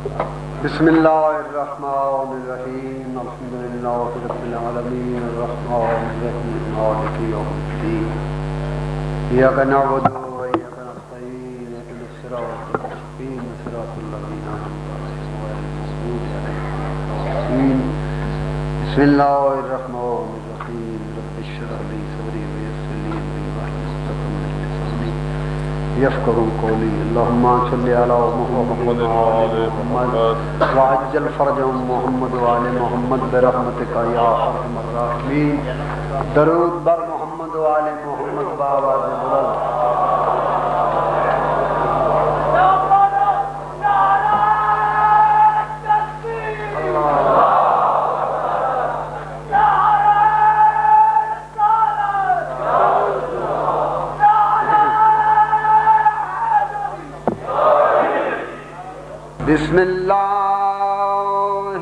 بسم اللہ الرحمن الرحیم الحمد للہ رب العالمین الرحمن الرحیم مالک یوم الدین ایاک نعبد و ایاک نستعین اهدنا الصراط المستقیم صراط الذین انعمت علیہم غیر المغضوب علیہم بسم اللہ الرحمن الرحیم رب اشرح لی صدری ویسر لی امری واحلل عقدۃ من لسانی یفقهوا قولی اللهم صل علی محمد وعلى محمد وعجل فرجهم محمد وعلى محمد برحمتک یا ارحم الراحمین درود بر محمد وعلى محمد بآواز بلند بسم اللہ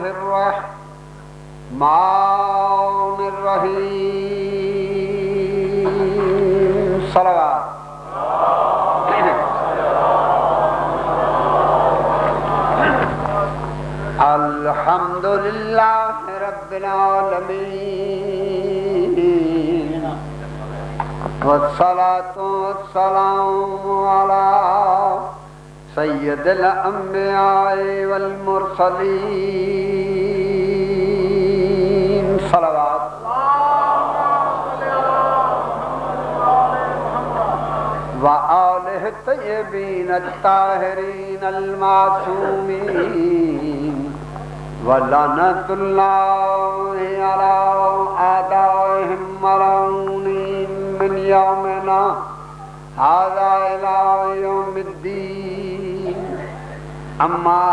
الرحمن الرحیم صلوات الحمد للہ رب العالمین والصلاة والسلام علی سید الانبیاء والمرسلین صلوات وآلہ الطیبین الطاہرین المعصومین ولعنۃ اللہ علی اعدائہم ملعونین من یومنا ھذا الی یوم الدین اما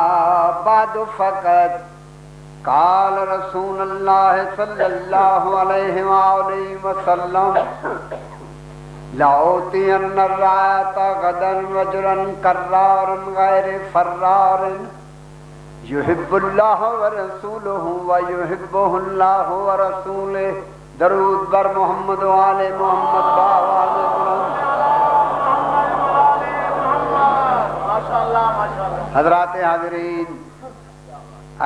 بعد فقط قال رسول اللہ صلی اللہ علیہ وآلہ وسلم لأوتین الرایۃ غدا رجلا کرارا غیر فرار یحب اللہ ورسولہ ویحبہ اللہ ورسولہ درود بر محمد وآل محمد بآواز بلند حضرات حاضرین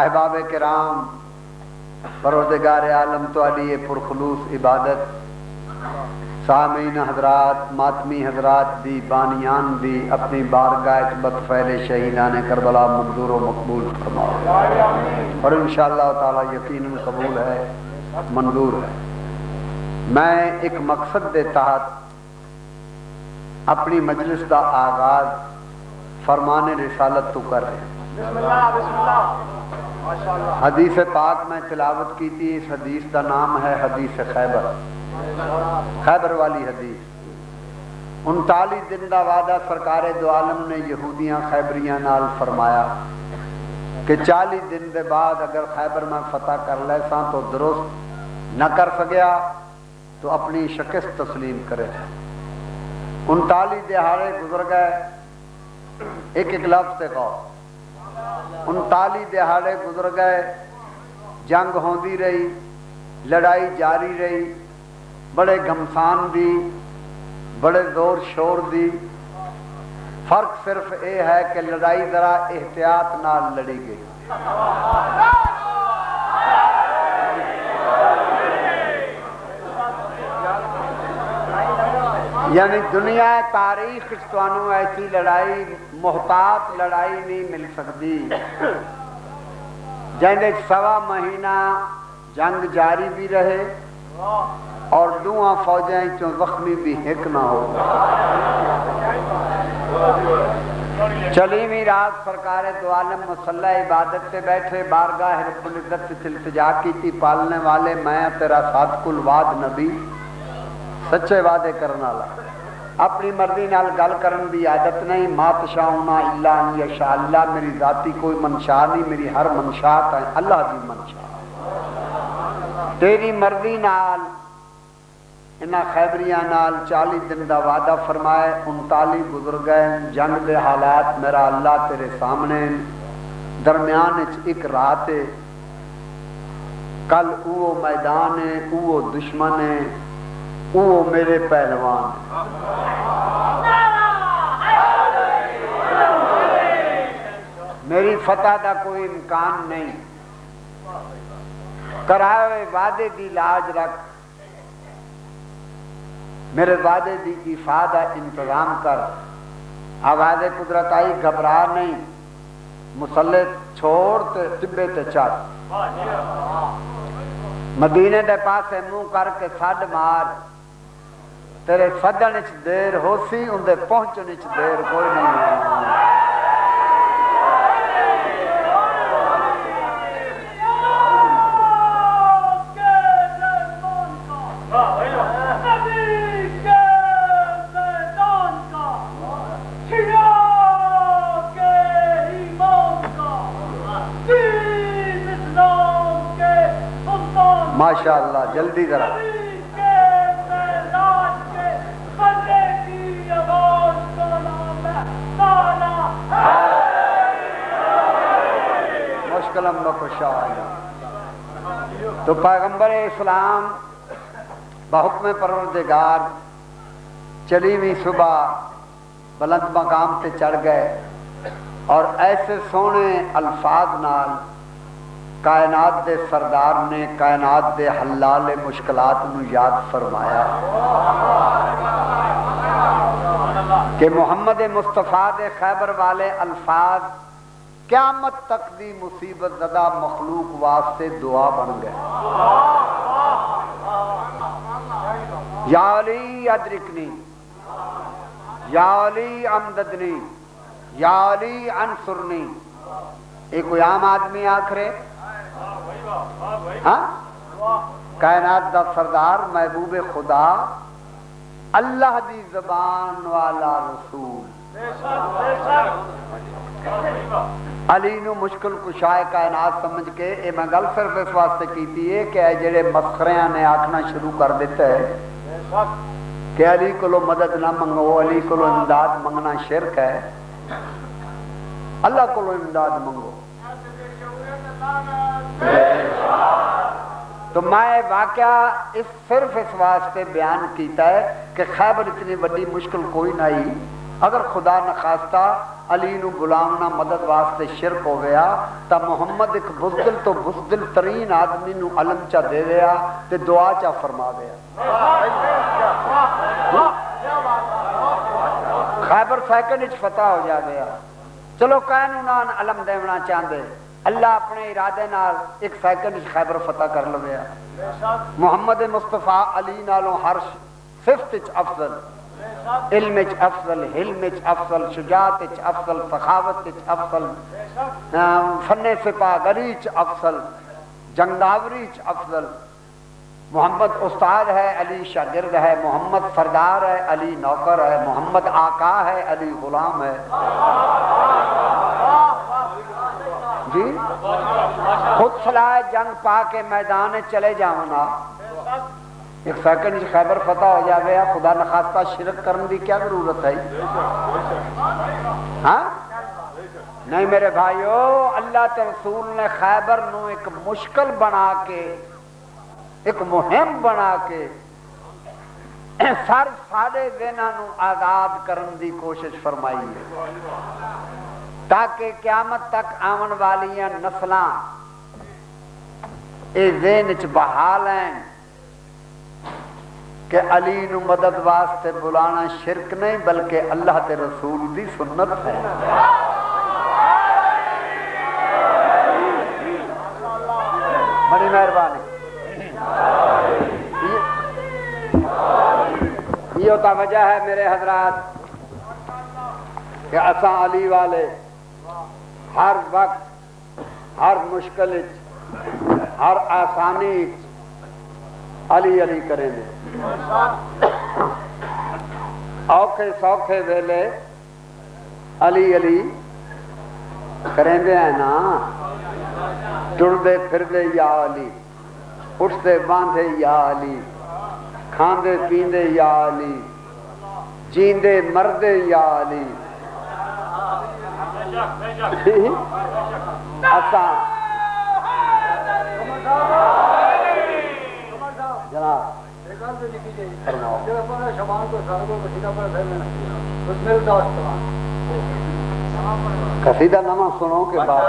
احباب کرام پروردگار عالم تو علی پرخلوص عبادت سامعین حضرات ماتمی حضرات دی بانیان دی اپنی بارگاہ بدفعل شہیدان کربلا منظور و مقبول فرماؤ اور انشاءاللہ تعالی یقیناً قبول ہے منظور ہے۔ میں ایک مقصد دے تحت اپنی مجلس دا آغاز فرمان رسالت تو کر رہے ہیں۔ حدیث پاک میں تلاوت کی تھی، اس حدیث کا نام ہے حدیث خیبر، خیبر والی حدیث۔ 39 دن دا وعدہ سرکار دو عالم نے یہودیاں خیبریاں نال فرمایا کہ 40 دن دے بعد اگر خیبر میں فتح کر لے ساں تو درست نہ کر سکیا تو اپنی شکست تسلیم کرے۔ 39 دہاڑے گزر گئے، ایک لفظ سے کہو، 39 دہاڑے گزر گئے، جنگ ہوندی رہی، لڑائی جاری رہی، بڑے گھمسان دی، بڑے زور شور دی۔ فرق صرف یہ ہے کہ لڑائی ذرا احتیاط نال لڑی گئی۔ یعنی دنیا تاریخ توانوں ایسی لڑائی محتاط لڑائی نہیں مل سکتی جہاں سوا مہینہ جنگ جاری بھی رہے اور دوہاں فوجیں چوں زخمی بھی ہک نہ ہو۔ چلیویں رات سرکار دو عالم مصلی عبادت سے بیٹھے، بارگاہ رب العزت سے التجا کی تھی، پالنے والے میں تیرا صادق الوعد نبی، سچے وعدے کرنا والا، اپنی مرضی نال گل کرن دی عادت نہیں۔ ما تشاؤون الا ان یشاء اللہ، میری ذاتی کوئی منشا نہیں، میری ہر منشات ہے اللہ دی منشا۔ تیری مرضی نال انہاں خیبریاں نال 40 دن دا وعدہ فرمائے، 39 گزر گئے، جنگ دے حالات میرا اللہ تیرے سامنے، درمیان ایک رات ہے، کل او میدان ہے، او دشمن ہے، او میرے پہلوان ہے۔ میری فتح دا کوئی امکان نہیں، کرائے ہوئے وعدے دی لاج رکھ، میرے وعدے دی ایفا دا انتظام کر۔ آواز قدرت آئی، گھبرا نہیں، مسلح چھوڑ تے ٹبے تے چل، مدینے دے پاسے منہ کر کے سڈ مار، تیرے سدن چ دیر ہو سی، اندے پہنچن چ دیر کوئی نہیں۔ ماشاءاللہ، جلدی ذرا۔ مشکلم بخشا۔ تو پیغمبر اسلام بحکم پروردگار چلی ہوئی صبح بلند مقام تے چڑھ گئے اور ایسے سونے الفاظ نال کائنات دے سردار نے کائنات دے حلال مشکلات نو یاد فرمایا کہ محمد مصطفیٰ دے خیبر والے الفاظ قیامت تک دی مصیبت زدہ مخلوق واسطے دعا بن گئے۔ یا علی ادرکنی، یا علی امددنی، یا علی انصرنی۔ ایک کوئی عام آدمی آخرے ہاں؟ کائنات دا سردار محبوب خدا اللہ دی زبان والا رسول علی نو مشکل کشائے کائنات سمجھ کے اے میں گل صرف اس واسطے کیتی ہے کہ جڑے مسخریاں نے آکھنا شروع کر دیتا ہے کہ علی کو مدد نہ منگو، علی کو امداد منگنا شرک ہے، اللہ کو امداد منگو۔ تو میں واقعہ صرف اس واسطے بیان کیتا ہے کہ خیبر اتنی بڑی مشکل کوئی نہ آئی، اگر خدا نخواستہ علی نو بلاونا مدد واسطے شرک ہو گیا تا محمد ایک بزدل تو بزدل ترین آدمی نو علم چا دے دیا تے دعا چا فرما دیا۔ خیبر سیکنڈ اچ فتح ہو جا گیا۔ چلو کہن انہاں علم دیونا چاہندے، اللہ اپنے ارادے نال ایک سیکنڈ خیبر فتح کر لویا۔ محمد مصطفیٰ علی نالوں ہر صفت اچ افضل، علم اچ افضل، حلم اچ افضل، شجاعت اچ افضل، سخاوت اچ افضل، فن سپاہ گری اچ افضل، جنگاوری اچ افضل۔ محمد استاد ہے، علی شاگرد ہے، محمد سردار ہے، علی نوکر ہے، محمد آقا ہے، علی غلام ہے۔ جی خود صلاح جنگ پا کے میدان چلے جاؤنا، ایک سیکنڈ خیبر فتح ہو جائے، خدا نخواستہ شرک کرنے دی کیا ضرورت ہے؟ ہاں نہیں میرے بھائیو، اللہ کے رسول نے خیبر نو ایک مشکل بنا کے، ایک مہم بنا کے سارے ذہناں نو آزاد کرن دی کوشش فرمائی ہے تاکہ قیامت تک آون والیاں نسلاں اے ذہن چ بحال ہیں کہ علی نو مدد واسطے بلانا شرک نہیں بلکہ اللہ تے رسول دی سنت ہے۔ بڑی مہربانی۔ یہ ہوتا وجہ ہے میرے حضرات کہ اساں علی والے ہر وقت، ہر مشکل ہر آسانی علی علی کریں گے، اوکھے سوکھے ویلے علی علی کریں دے ہیں نا، ٹردے پھردے یا علی، اٹھتے باندھے یا علی، کھاندے پیندے یا علی، جیندے مردے یا علی۔ اساں جناب فرماؤ۔ قصیدہ نامہ سنو کے بعد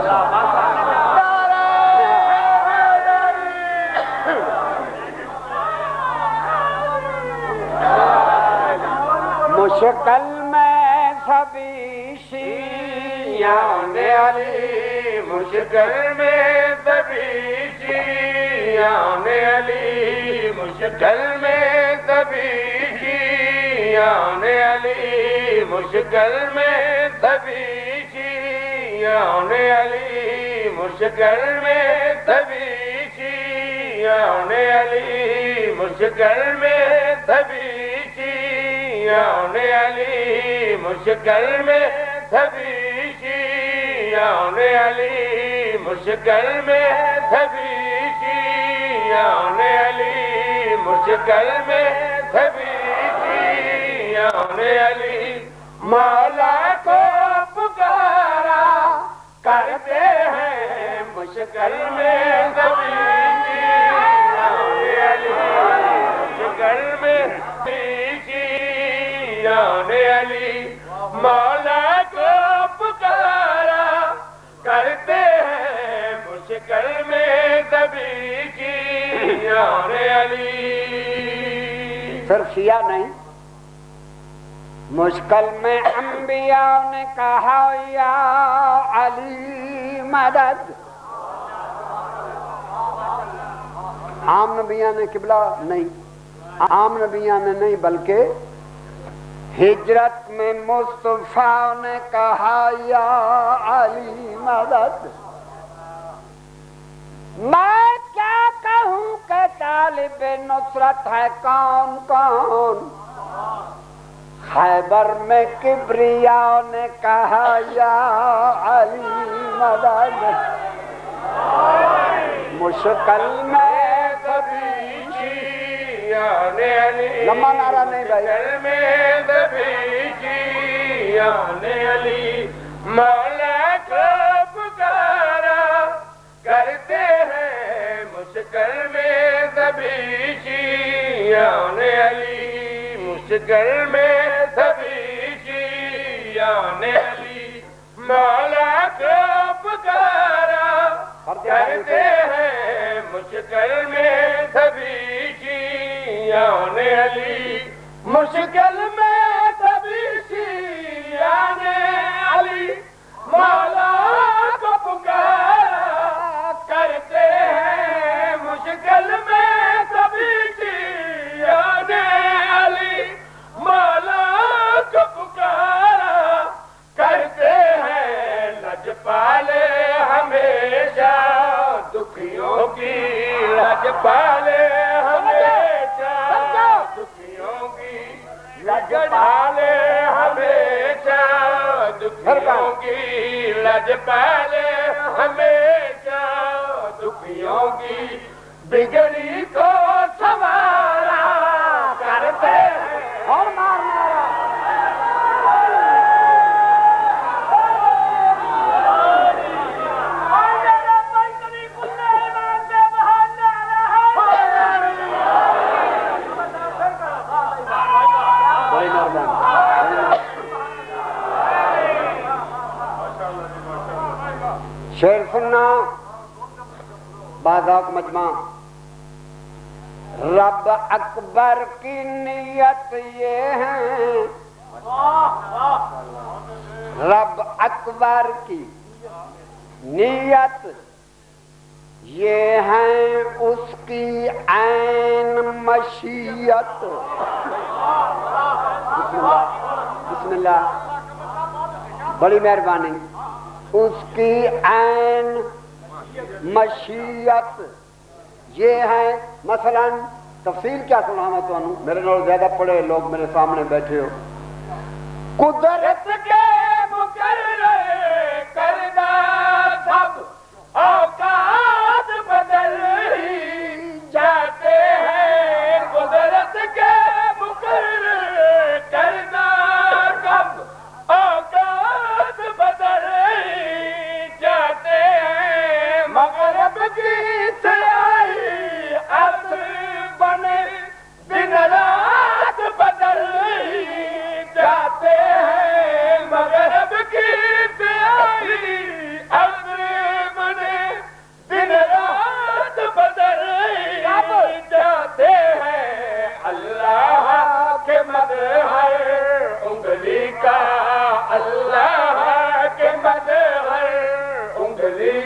مشکل میں سبھی شیعان علی، مشکل میں سبھی شیعان علی، مشکل میں سبھی شیعان علی، مشکل میں سبھی شیعان علی، مشکل میں سبھی شیعان علی، مشکل میں سبھی شیعان علی، مشکل میں سبھی شیعان علی، مشکل میں سبھی شیعان علی، مشکل میں سبھی شیعان علی، مولا کو پکارا کرتے ہیں مشکل میں سبھی شیعان علی، مشکل میں شیعان علی، مولا کو پکارا کرتے ہیں مشکل میں سبھی شیعان علی۔ صرف شیعہ نہیں، مشکل میں انبیاء نے کہا یا علی مدد، عام نبیان نے قبلہ نہیں، عام نبیان نے نہیں بلکہ ہجرت میں مصطفیٰ نے کہا یا علی مدد، میں کیا کہوں کہ طالب نصرت ہے کون کون، خیبر میں کبریا نے کہا یا علی مدد، مشکل میں سبھی شیعان علی، لمبا نعرہ نہیں بھائی، مشکل میں سبھی شیعان علی، مولا کو پکارا کرتے ہیں مشکل میں سبھی شیعان علی، مشکل میں سبھی شیعان علی، مولا کو پکارا کرتے ہیں مشکل میں سبھی شیعان علی، مشکل میں سبھی شیعان علی، مولا کو پکارا کرتے ہیں مشکل میں سبھی شیعان علی، مولا کو پکارا کرتے ہیں لجپالے ہمیشہ دکھیوں کی، لجپالے ہمیشہ دکھیوں کی، لجپالے ہمیشہ دکھیوں کی، لجپالے ہمیشہ دکھیوں کی، بگڑی کو سنوارا کرتے ہیں اور مارنا شعر سننا بازاق مجمع۔ رب اکبر کی نیت یہ ہے، رب اکبر کی نیت یہ ہے اس کی عین مشیت، بسم اللہ، بڑی مہربانی، اس کی عین مشیت یہ ہے، مثلا تفصیل کیا سنانا تو میرے نال زیادہ پڑھے لوگ میرے سامنے بیٹھے ہو، قدرت کے مقرر کردہ سب اوقات بدل ہی جاتے ہیں، قدرت کے مقرر کردہ سب اوقات بدل ہی جاتے ہیں، مغرب کی سیاہی عصر بنے دن رات بدل ہی جاتے ہیں،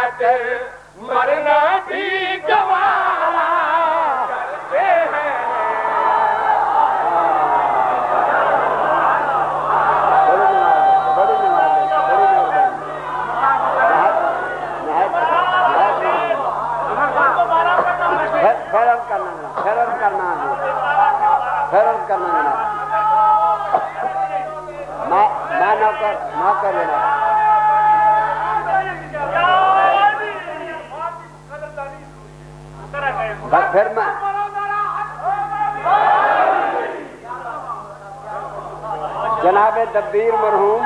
خاطر مرنا بھی گوارا کرتے ہیں. نوکر لینا پھر میں جناب دبیر مرحوم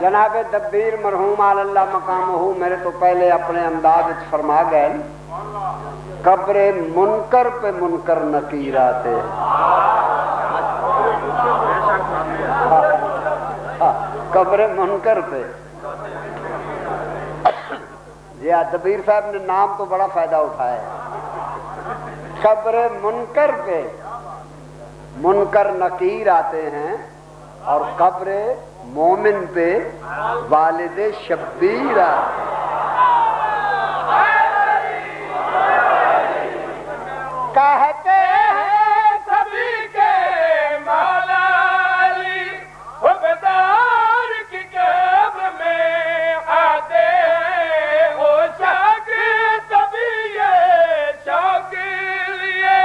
جناب دبیر مرحوم اللہ مقامہ میرے تو پہلے اپنے انداز فرما گئے قبر منکر پہ منکر نکیر آتے ہیں. قبر منکر پہ جی دبیر صاحب نے نام تو بڑا فائدہ اٹھایا ہے. قبر منکر پہ منکر نکیر آتے ہیں اور قبر مومن پہ والد شبیر آتے ہیں. کہتے ہیں سبھی کے مولا علی حبدار کی قبر میں آتے ہیں. وہ شوق سبھی یہ شوق لیے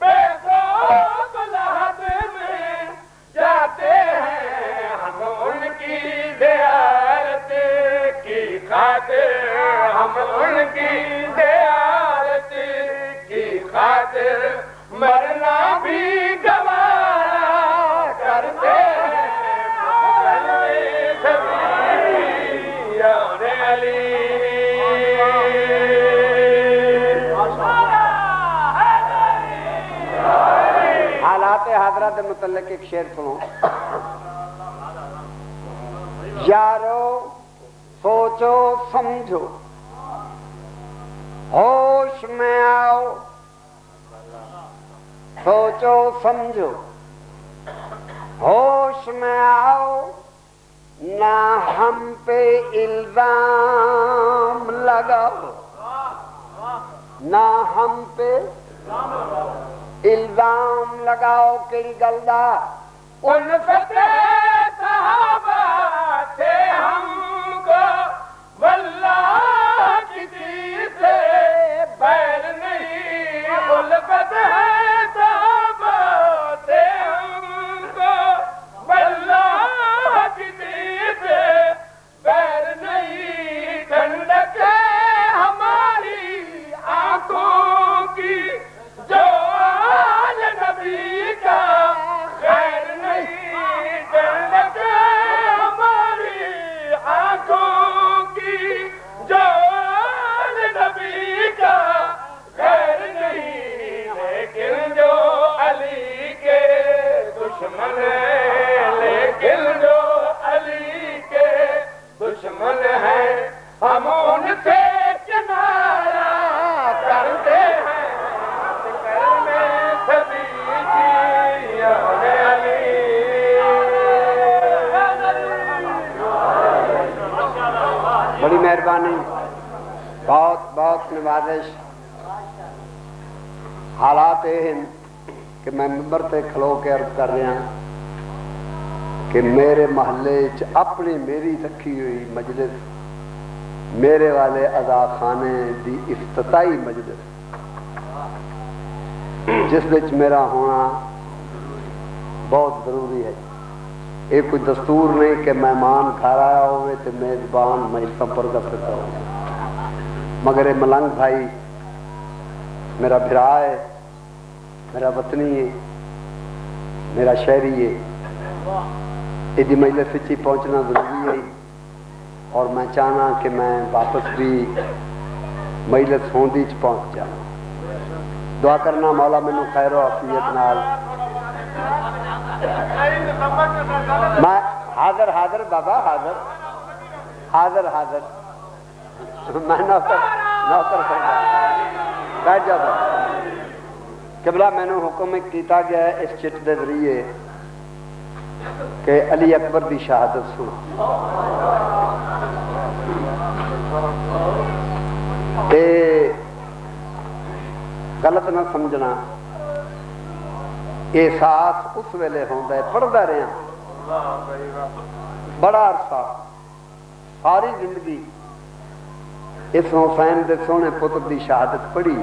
بے خوف لحد میں جاتے ہیں. ہم ان کی زیارت کی خاطر ہم ان کی زیارت کی خاطر مرنا بھی گوارا کرتے ہیں. حالات حاضرہ کے متعلق ایک شعر سنو. یارو سوچو سمجھو ہوش میں آؤ. سوچو سمجھو ہوش میں آؤ نہ ہم پہ الزام لگاؤ. نہ ہم پہ الزام لگاؤ. کیڑی گل دا الفت صحابہ تھے ہم کو واللہ کسی سے بیر نہیں. الفت ہے صحابہ تھے ہم کو واللہ کسی سے بیر نہیں. ٹھنڈک ہے ہماری آنکھوں کی جو آل نبی کا خیر نہیں. ٹھنڈک ہے ہماری آنکھوں کی جو آل نبی کا خیر نہیں. لیکن جو علی کے دشمن ہیں لیکن جو علی کے دشمن ہیں ہم ان سے کنارہ کرتے ہیں. سبھی کی علی بڑی مہربانی بہت بہت نوازش. حالات یہ ہیں کہ میں ممبر تے کھلو کے عرض کر رہا کہ میرے محلے اپنی میری رکھی ہوئی مجلس میرے والے ادا خانے دی افتتاحی مجلس جس وچ میرا ہونا بہت ضروری ہے. یہ کوئی دستور نہیں کہ مہمان گھر آیا ہوئے تو میزبان مجلسوں پر دفتر ہو. مگر یہ ملنگ بھائی میرا بھرا ہے میرا وطنی ہے میرا شہری ہے. یہ مجلس ہی پہنچنا ضروری ہے اور میں چاہنا کہ میں واپس بھی مجلس ہوندی چ پہنچ جاؤں. دعا کرنا مولا مینوں خیر و عافیت نال. میں حاضر حاضر بابا حاضر حاضر حاضر میں نوکر بیٹھ جاؤ. قبلہ میں نے حکم کیتا گیا ہے اس چٹ دے ذریعے کہ علی اکبر دی شہادت سنو تے غلط نہ سمجھنا احساس اس ویلے ہوندا ہے پڑھدا رہا بڑا عرصہ ساری زندگی اس حسین دے سونے پتر دی شہادت پڑھی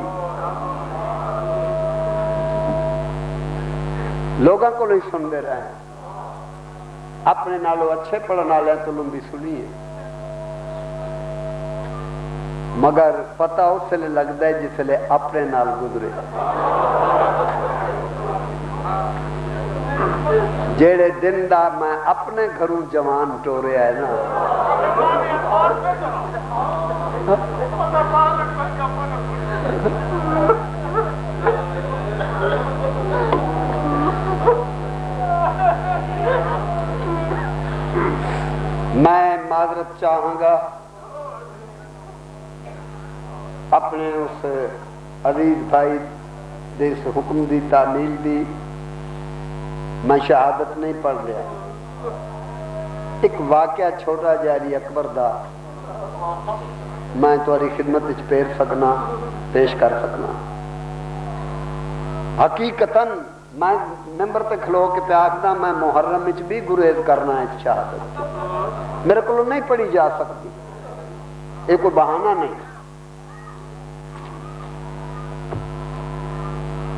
لوگوں کو نہیں سنتے رہے اپنے نالوں اچھے پڑھنے والے تو لمبی سنی ہے مگر پتہ اس لیے لگتا ہے جس لیے اپنے نال گزرے جیڑے دن دا میں اپنے گھروں جوان ٹوریا ہے نا میں معذرت چاہوں گا اپنے اس عزیز بھائی دے اس حکم دی تعمیل دی میں شہادت نہیں پڑھ رہا ایک واقعہ چھوٹا جاری اکبر دا میں تمہاری خدمت پیش کر سکنا حقیقتاً میں ممبر تے کھلو کے پیاکھدا میں محرم وچ بھی گریز کرنا ہے شہادت میرے کو نہیں پڑھی جا سکتی یہ کوئی بہانہ نہیں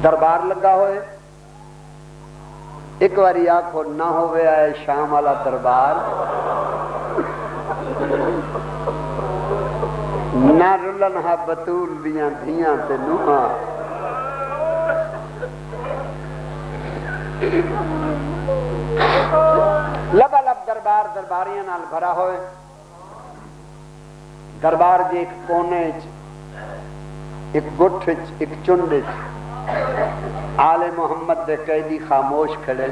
دربار لگا ہوئے ایک باری آنکھو نہ ہوئے آئے شام والا دربار نہ رلن ہا بطول دیاں دھیاں تے نوہاں لبا لب دربار درباریاں نال بھرا ہوئے دربار جی ایک کونے ایک گٹھ ایک چنڈ آل محمد دے قیدی خاموش کھڑے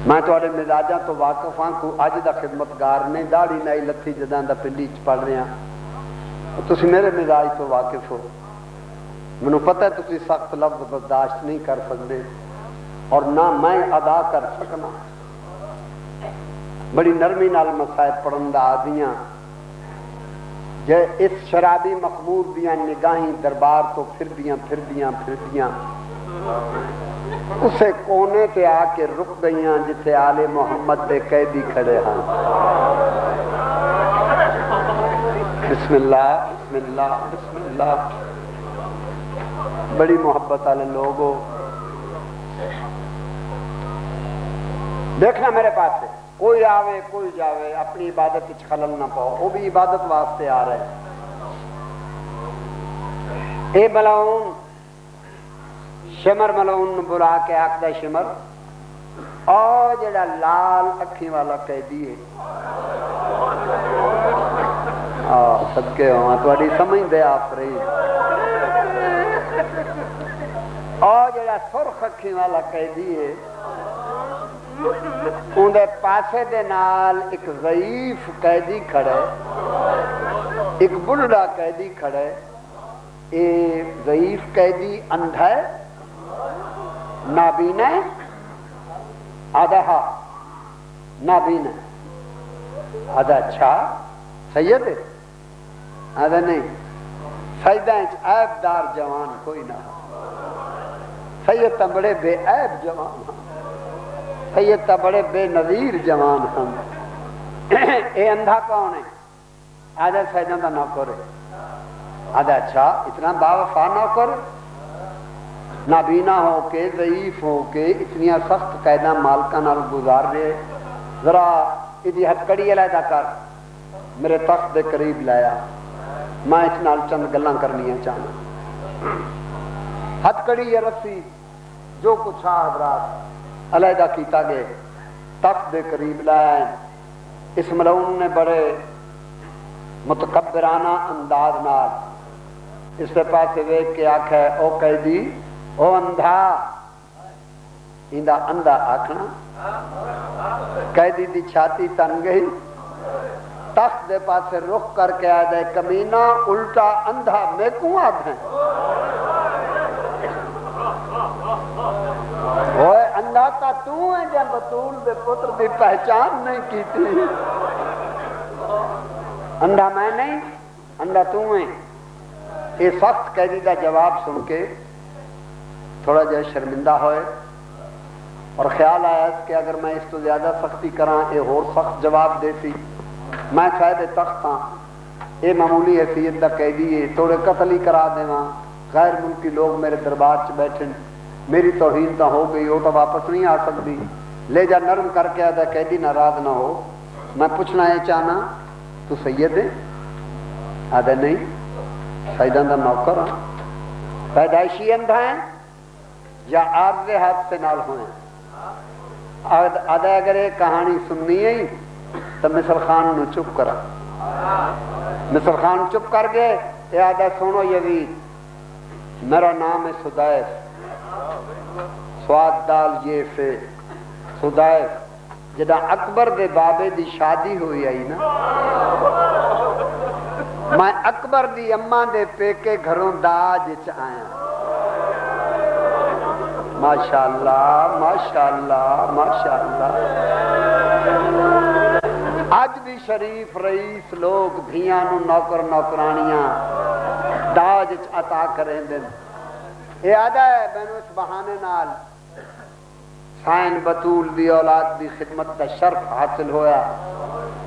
میں تھوڑے مزاجاں تو واقف ہاں کو اج دا خدمتگار نہیں داڑھی نائی لتھی جداں دا پنڈی چ پڑھ رہے ہیں تسی میرے مزاج تو واقف ہو منو پتہ ہے تسی سخت لفظ برداشت نہیں کر سکتے اور نہ میں ادا کر سکنا بڑی نرمی نال مسائل پڑھن دا آدیاں جے اس شرابی مخمور دیاں نگاہیں دربار تو پھر دیاں اسے کونے تے آ کے رک گئیاں جتھے آل محمد دے قیدی کھڑے ہیں بسم اللہ بسم اللہ بسم اللہ بڑی محبت والے لوگوں دیکھنا میرے پاس سے کوئی آوے کوئی جاوے اپنی عبادت وچ خلل نہ پاؤ وہ بھی عبادت واسطے آ رہے اے ملعون شمر ملعون بلا کے آخدا شمر اور جڑا لال اکھی والا قیدی ہے صدقے ہوا تھوڑی سمجھ دے آپ رہی اور جڑا سرخ اکھی والا قیدی ہے اندے پاسے دے نال ایک ضعیف قیدی کھڑے ایک بڑھڑا قیدی کھڑے اے ضعیف قیدی اندھا ہے نابینا ہے آدھا نابینا آدھا اچھا سید ہے آدھا نہیں سجدہ عیب دار جوان کوئی نہ سید تا بڑے بے عیب جوان سید تا بڑے بے نظیر جوان ہم اے اندھا کون ہے آدھا سیدوں کا نوکر ہے آدھا اچھا اتنا باوفا نوکر نابینا ہو کے ضعیف ہو کے اتنی سخت قیدہ مالکہ نال گزار رہے ذرا ادھی ہتکڑی علیحدہ کر میرے تخت دے قریب لایا میں اس نال چند گلاں کرنیاں چاہنا ہتکڑی یا رسی جو کچھ حضرات علیحدہ کیتا گئے تخت دے قریب لایا اس ملعون نے بڑے متکبرانہ انداز نال اس کے پاس ویکھ کے آکھے او قیدی او اندھا اندھا آکھنا قیدی دی چھاتی تن گئی تخت دے پاسے رخ کر کے آ دے کمینہ الٹا اندھا میں کوں آدھ ہیں ہوئے اندھا تا تو ہے جب بطول دے پتر دی پہچان نہیں کی تھی اندھا میں نہیں اندھا تو ہے یہ سخت قیدی دا جواب سن کے تھوڑا جہا شرمندہ ہوئے اور خیال آیا کہ اگر میں اس تو زیادہ سختی کراں یہ اور سخت جواب دیتی میں صاحب تخت ہاں یہ معمولی حیثیت دا قیدی ہے توڑے قتل ہی کرا دیواں غیر ملکی لوگ میرے دربار چ بیٹھے میری توہین تو ہو گئی وہ تو واپس نہیں آ سکتی لے جا نرم کر کے آدھا قیدی ناراض نہ ہو میں پوچھنا یہ چاہنا تو سید ہے آدھا نہیں سیدان دا نوکر ہاں پیدائشی اندھا ہیں یا عارض حادثے نال ہوئے آدھا اگر یہ کہانی سننی ہے تو مصر خان نو چپ کرا مصر خان چپ کر گئے یہ آدھا سنو یزید میرا نام ہے سدائف سواد دال یہ فے سدائف جدا اکبر دے بابے دی شادی ہوئی آئی نا میں اکبر دی اماں دے پیکے گھروں داج چ آیا ماشاءاللہ ماشاءاللہ ماشاءاللہ آج بھی شریف رئیس لوگ دھیاں نو نوکر نوکرانیاں داج چ عطا کریں دن یہ آدھا ہے میں نے اس بہانے نال سائن بطول دی اولاد دی خدمت دا شرف حاصل ہویا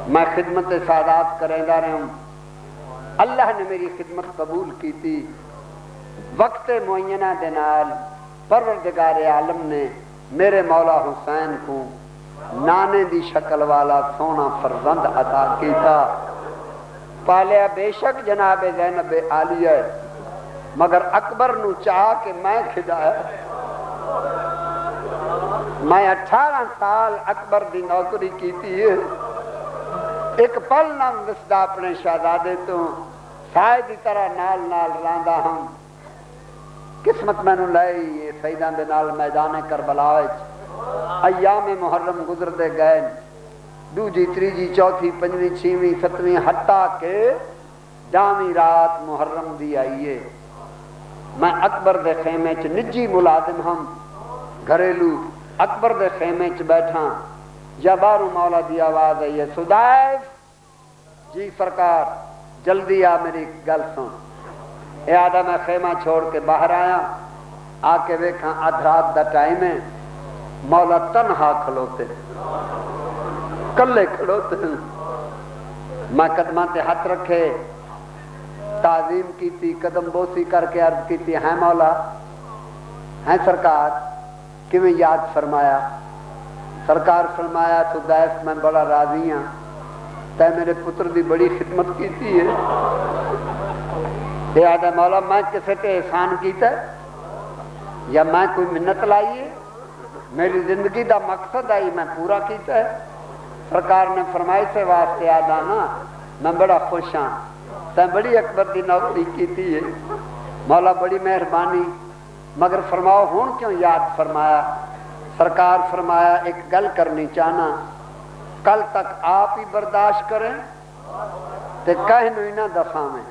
میں خدمت سادات کریں دا رہے ہوں اللہ نے میری خدمت قبول کی تھی وقت معینہ دنال پروردگار عالم نے میرے مولا حسین کو نانے دی شکل والا سونا فرزند عطا کیتا پالیا بے شک جناب زینب عالیہ مگر اکبر نو چاہ کہ میں کھدایا میں 18 سال اکبر دی نوکری کی تھی ایک پل نہ وسدا اپنے شہزادے تو سائے دی طرح نال نال راندا ہم قسمت میں نو لائی یہ سیدان دے نال میدان کربلا ایام محرم گزر دے گئے دوجی تریجی چوتھی پنجویں چھویں ستویں حتیٰ کہ جامی رات محرم دی آئیے میں اکبر دے خیمے چ نجی ملازم ہم گھریلو اکبر دے خیمے چ بیٹھا یا بارو مولا دی آواز ہے یہ سدائف جی سرکار جلدی آ میری گل سن اے آدھا میں خیمہ چھوڑ کے باہر آیا آ کے ویکھاں ادھرات دا ٹائم ہے مولا تنہا کھلوتے کلے کھلوتے میں قدماں تے ہاتھ رکھے تعظیم کی تھی قدم بوسی کر کے عرض کی تھی ہیں مولا ہیں سرکار کیویں یاد فرمایا سرکار فرمایا سدائف میں بڑا راضی ہاں تے میرے پتر دی بڑی خدمت کی تھی ہے یہ آدھا مولا میں کسے تے احسان کیتا ہے یا میں کوئی منت لائی ہے میری زندگی دا مقصد آئی میں پورا کیتا ہے سرکار نے فرمائی سے واسطے آدھا نا میں بڑا خوش ہاں تے بڑی اکبر دی نوکری کی تھی ہے مولا بڑی مہربانی مگر فرماؤ ہون کیوں یاد فرمایا سرکار فرمایا ایک گل کرنی چاہنا کل تک آپ ہی برداشت کریں تے کہیں نو نہ دفاع میں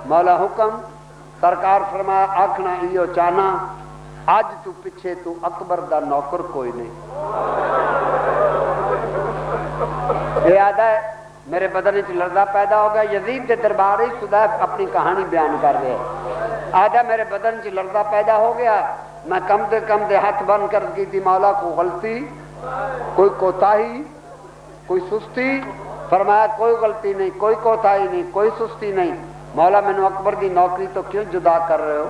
مولا حکم سرکار فرمایا آکھنا ایو چاہنا آج تو پچھے تو اکبر دا نوکر کوئی نہیں یہ آدھا ہے میرے بدن چ لرزہ پیدا ہو گیا یزید کے دربار ہی سدائف اپنی کہانی بیان کر رہے آدھا میرے بدن چ لرزہ پیدا ہو گیا میں کم دے ہاتھ بند کر کی تھی مولا کو غلطی کوئی کوتاہی کوئی سستی فرمایا کوئی غلطی نہیں کوئی کوتاہی نہیں کوئی سستی نہیں مولا میں نے اکبر دی نوکری تو کیوں جدا کر رہے ہو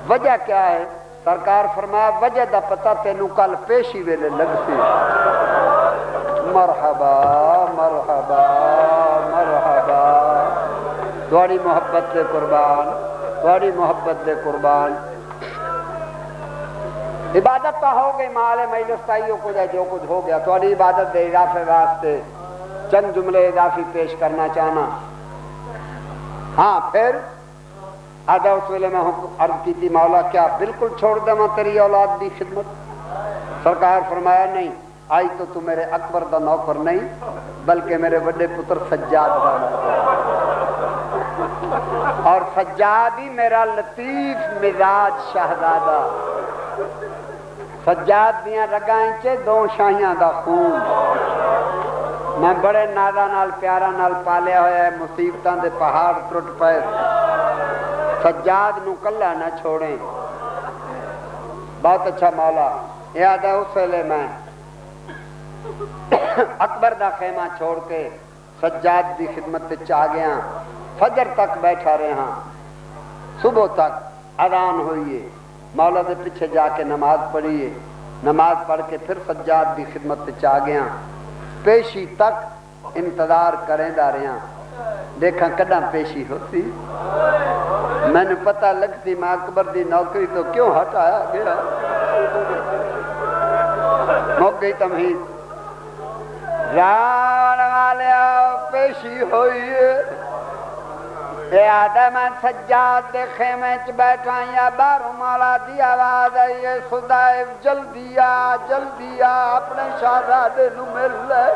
وجہ کیا ہے سرکار فرمایا وجہ دا پتہ تینوں کل پیشی ویلے لگ سی مرحبا مرحبا مرحبا تھوڑی محبت دے قربان تھوڑی محبت دے قربان عبادت تو ہو گئی مال مجلس تائیوں کو جائے جو کچھ ہو گیا تھوڑی عبادت دے اضافے واسطے چند جملے اضافی پیش کرنا چاہنا ہاں پھر آدھا اس ویلے میں عرض کی تھی مولا کیا بالکل چھوڑ دے میں تیری اولاد دی خدمت سرکار فرمایا نہیں آئی تو میرے اکبر دا نوکر نہیں بلکہ میرے بڑے پتر سجاد بنا اور سجاد ہی میرا لطیف مزاج شہزادہ سجاد دیاں رگاں چے دو شاہیاں دا خون میں بڑے نادا نال پیارا نال پالیا ہویا ہے مصیبتاں دے پہاڑ ٹوٹ پئے سجاد نو کلا نہ چھوڑیں بہت اچھا مولا یاد ہے اس ویلے میں اکبر دا خیمہ چھوڑ کے سجاد دی خدمت تے آ گیا فجر تک بیٹھا رہا صبح تک اذان ہوئیے مولا دے پیچھے جا کے نماز پڑھیے نماز پڑھ کے پھر سجاد دی خدمت تے آ گیا پیشی تک انتظار کریں دا رہا دیکھا کداں پیشی ہوتی میں نے پتہ لگتی میں اکبر دی نوکری تو کیوں ہٹایا گیا موقع گئی تمہید جان والے پیشی ہوئی اے آدم سجاد دے خیمے چ بیٹھا یا باہروں مولا دی آواز آئی ہے خدائف جلدی آ اپنے شہزادے نو مل لے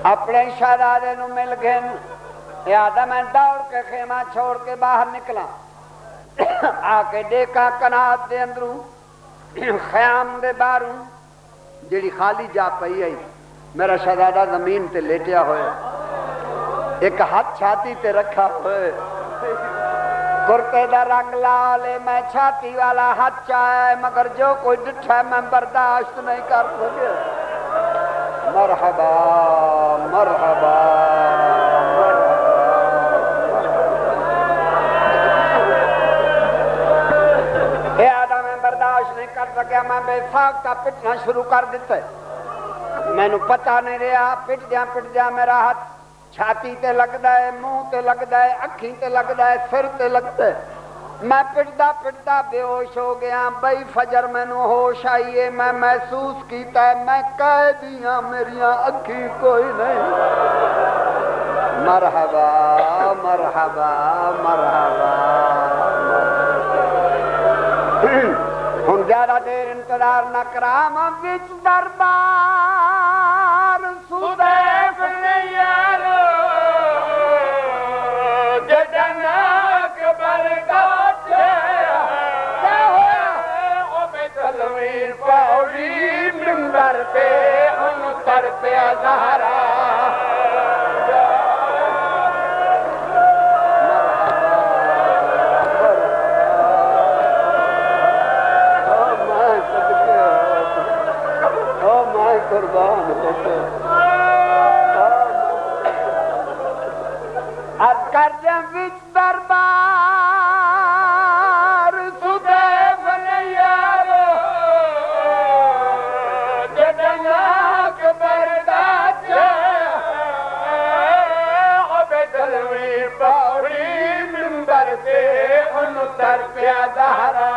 اپنے شہزادے نو مل گئے اے آدم دوڑ کے خیمہ چھوڑ کے باہر نکلا آ کے دیکھا کنات دے اندروں خیام دے باہروں جیڑی خالی جا پئی آئی میرا شہزادہ زمین تے لیٹیا ہوئے ایک ہاتھ چھاتی تے رکھا ہوئے کرتے دا رنگ لالے میں چھاتی والا ہاتھ چاہے مگر جو کوئی ڈٹھا ہے میں برداشت نہیں کر سکے مرحبا مرحبا اے آدم میں برداشت نہیں کر سکیا میں بے ساختہ پٹنا شروع کر دیتے میں نو پتہ نہیں رہا پٹ دیا میرا ہاتھ چھاتی تے لگدا ہے منہ تے لگدا ہے اکھیں تے لگدا ہے سر تے لگدا ہے میں پٹدا بے ہوش ہو گیا بئی فجر مینوں ہوش آئیے میں محسوس کیتا ہے میں قیدیاں میریاں اکھیں کوئی نہیں مرحبا مرحبا مرحبا ہن زیادہ دیر انتظار نہ کرا میں وچ دربار سودیف قربان کر وچ دربار سودیف نیارو جدنا اکبر دا عبدالوی پاوڑی منبر تے انو تر پیا دہرا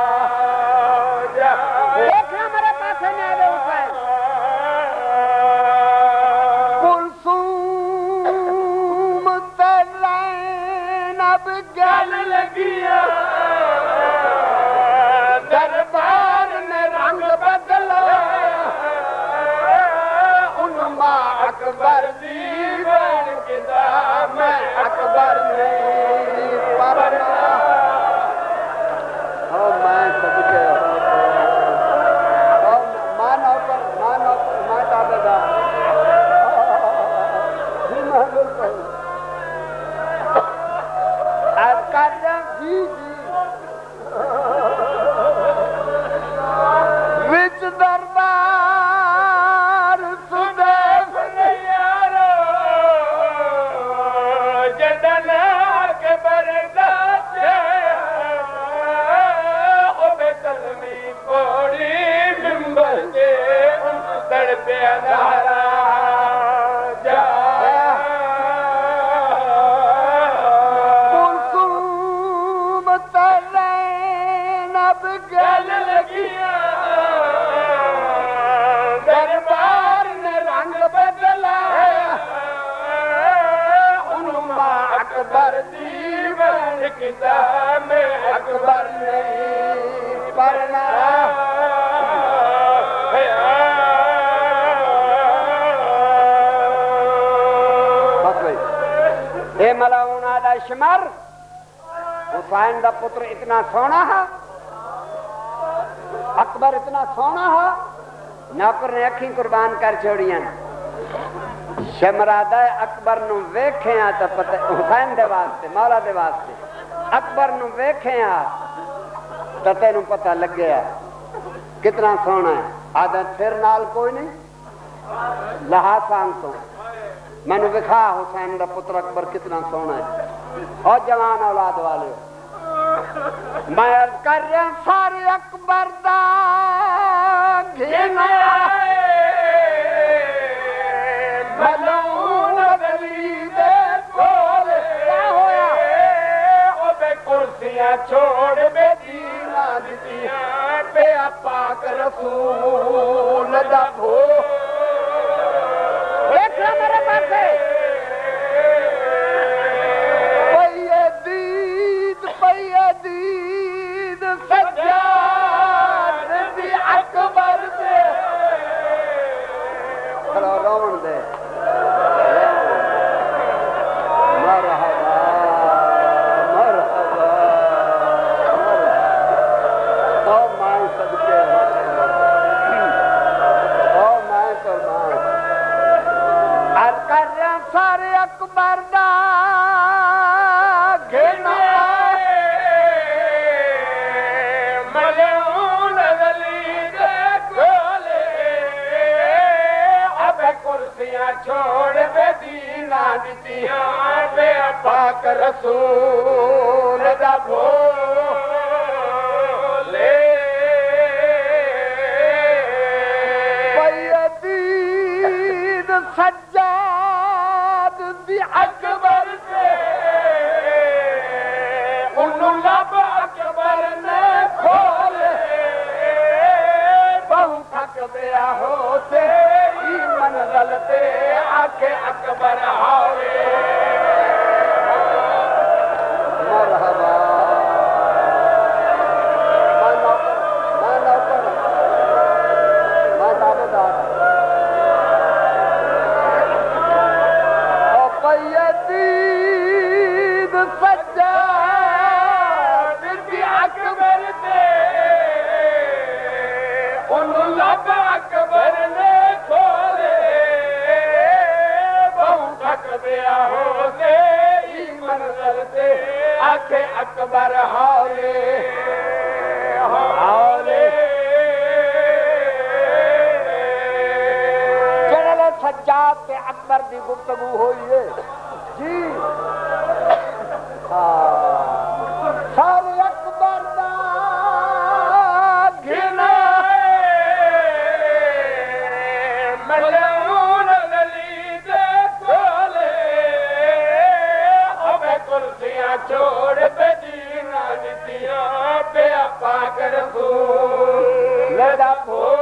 دیکھنا میرے پاس نہیں آئے حسین گل لگیا دربار نے رنگ بدلا ان ماں اکبر دی بن کدا میں اکبر نہیں پڑھنا میں صدقے مانا پر میں تابے دار جی میں بالکل وچ دربار سودیف نیارو جدنا اکبر دا عبدالوی پوڑی منبر تے ان تڑپے دہرا گل لگیا دربار نے رنگ بدلا ان ماں اکبر دی بن کدا میں اکبر نہیں پڑھنا ملاؤن آدھا شمر حسین دا پتر اتنا سونا ہے اکبر اتنا سونا ہے نوکر نے اکھیں قربان کر چھوڑیاں شمر آدھا اکبر نو ویکھیں آتا پتہ حسین دے واسطے مولا دے واسطے اکبر نو ویکھیں آتا تینوں پتہ لگ گیا کتنا سونا ہے آدھا پھر نال کوئی نہیں لہا سانگ تو میں نے دکھا حسین دا پتر اکبر کتنا سونا ہے اور جوان اولاد والے میں عرض کر رہا سارے اکبر دا گھنا ملعون علی دے کول کیا ہویا او بے کرسیاں چھوڑ بے دینا دتیاں بے پاک رسول دا بھو دیکھنا میرے پاس ہے دید سجاد دی اکبر دے کھڑا رون دے مرحبا مرحبا او مائیں صدقے او مائیں قربان عرض کر رہا سارے اکبر دا گھنا چھوڑ بے دینا دتیاں بے پاک رسول دا بھولے بیدید سجاد دی اکبر سے انہوں لب اکبر نے کھولے بہو تھک بیا ہوتے منزل تے آکے اکبر آوے مرحبا میں نوکر میں دعویدار او قیدید سجاد دی اکبر تے انہوں لب اکبر نے منظر تے آکھے اکبر ہولے ہولے جڑے سجاد تے اکبر دی گفتگو ہوئی ہے جی سارے اکبر دا گھنا ملعون علی دے کولے کرسیاں چھوڑ بے دینا دتیاں بے پاک رسول دا بھولے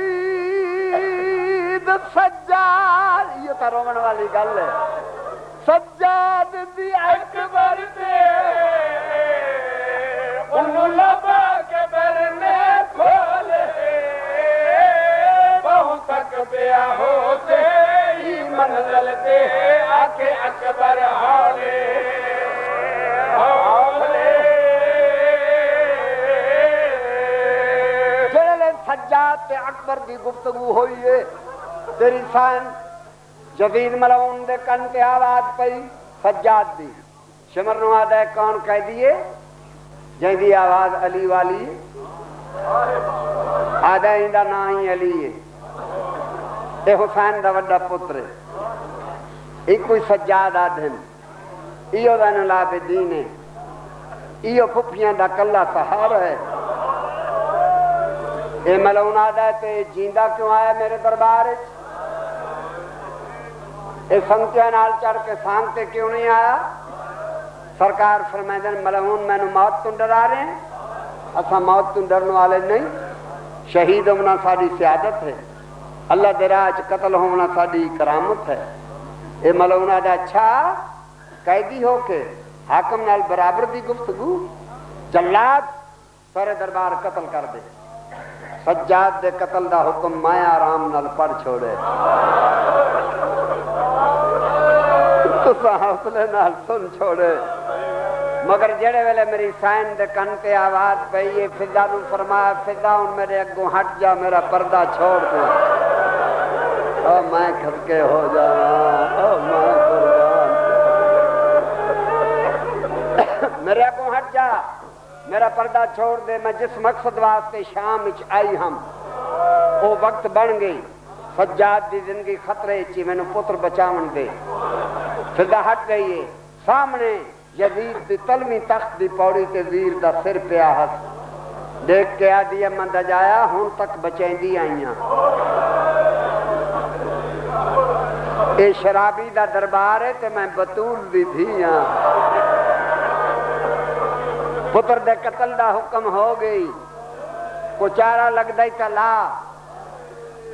بیدید سجاد یہ تو رومن والی گل ہے سجاد دی اکبر تے انہوں لبا اکبر نے کھولے تک بیا ہوتے ہی منزل تے آکے اکبر ہولے ہولے جڑے سجاد تے اکبر دی گفتگو ہوئی ہے تیری سان جدید ملعون دے کن تے آواز پئی سجاد دی شمر نو آدھا کون کہہ دیے جن دی آواز علی والی آدھا اندہ نا ہی علی ہے اے حسین دا وڈا پتر ایک کوئی سجاد آدھن ایو دین العابدین ہے ایو پھپیاں دا کلا سہارا ہے اے ملعون آدھا تے جیندہ کیوں آیا میرے دربار اے سنگتیاں نال چڑھ کے سانگتے کیوں نہیں آیا سرکار فرمائدن ملعون میں نو موت تو ڈرا رہے ہیں اسا موت تو ڈرنے والے نہیں شہید ہونا ساری سیادت ہے اللہ دے راہ وچ قتل ہونا ساری کرامت ہے اے ملعون دا اچھا قیدی ہو کے حاکم نال برابر دی گفتگو جلاد سارے دربار قتل کر دے سجاد دے قتل دا حکم میں آرام نال پڑھ چھوڑے تساں حوصلے نال سن چھوڑے مگر جڑے ویلے میری سائن دے کن تے آواز پئی ہے فضا نو فرمایا فضا ہن میرے اگوں ہٹ جا میرا پردہ چھوڑ دے او میں کھڑکے ہو جاواں او میں قربان میرے اگوں ہٹ جا میرا پردہ چھوڑ دے میں جس مقصد واسطے شام وچ آئی ہم وہ وقت بن گئی سجاد دی زندگی خطرے چی مینوں پتر بچاون دے فضا ہٹ گئی ہے سامنے یزید دی تلویں تخت دی پوڑی تے زیر دا سر پیا ہس دیکھ کے آدھی اماں دجایا ہن تک بچیندی آئیاں اے شرابی دا دربار ہے تے میں بطول دی تھی ہاں پتر دے قتل دا حکم ہو گئی کو چارہ لگ دائی تا لا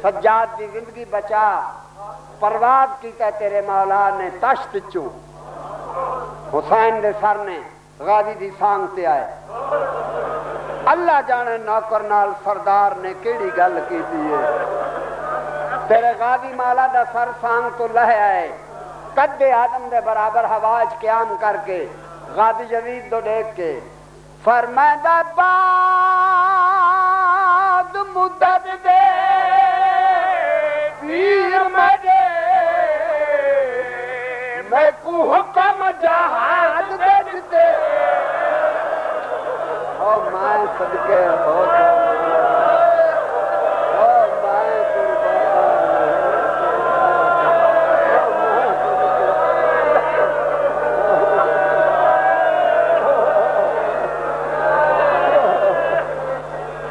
سجاد دی زندگی بچا پرواز کیتا تیرے مولا نے تشت چوں حسین دے سر نے غازی دی سانگ تے آئے اللہ جانے نوکر نال سردار نے کیڑی گل کی دیئے تیرے غازی مولا دا سر سانگ تو لہ آئے قد آدم دے برابر ہواج قیام کر کے غازی یزید دو دیکھ کے فرمائدہ بعد مدد دے پیر مجھے میں کو حکم جہاد دے دیتے او میں صدقے ہو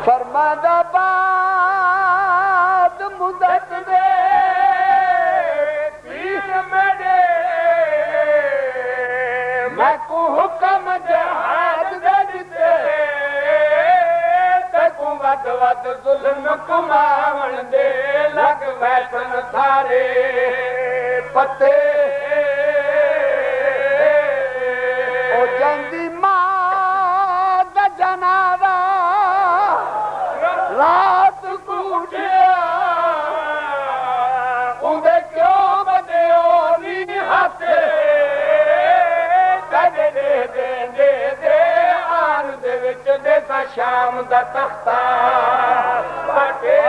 فرمادا بعد مدت دے پیر میرے میں کو حکم جہاد دے دیتے تکوں ود ود ظلم کماون دے لگ بیٹھن تھارے پتے او جندی ماں دا جنازہ رات کوٹیا اندے کیوں بدیو نہیں ہاتھے دے دے دے دے دے آن دے وچ دے تا شام دا تختہ پٹے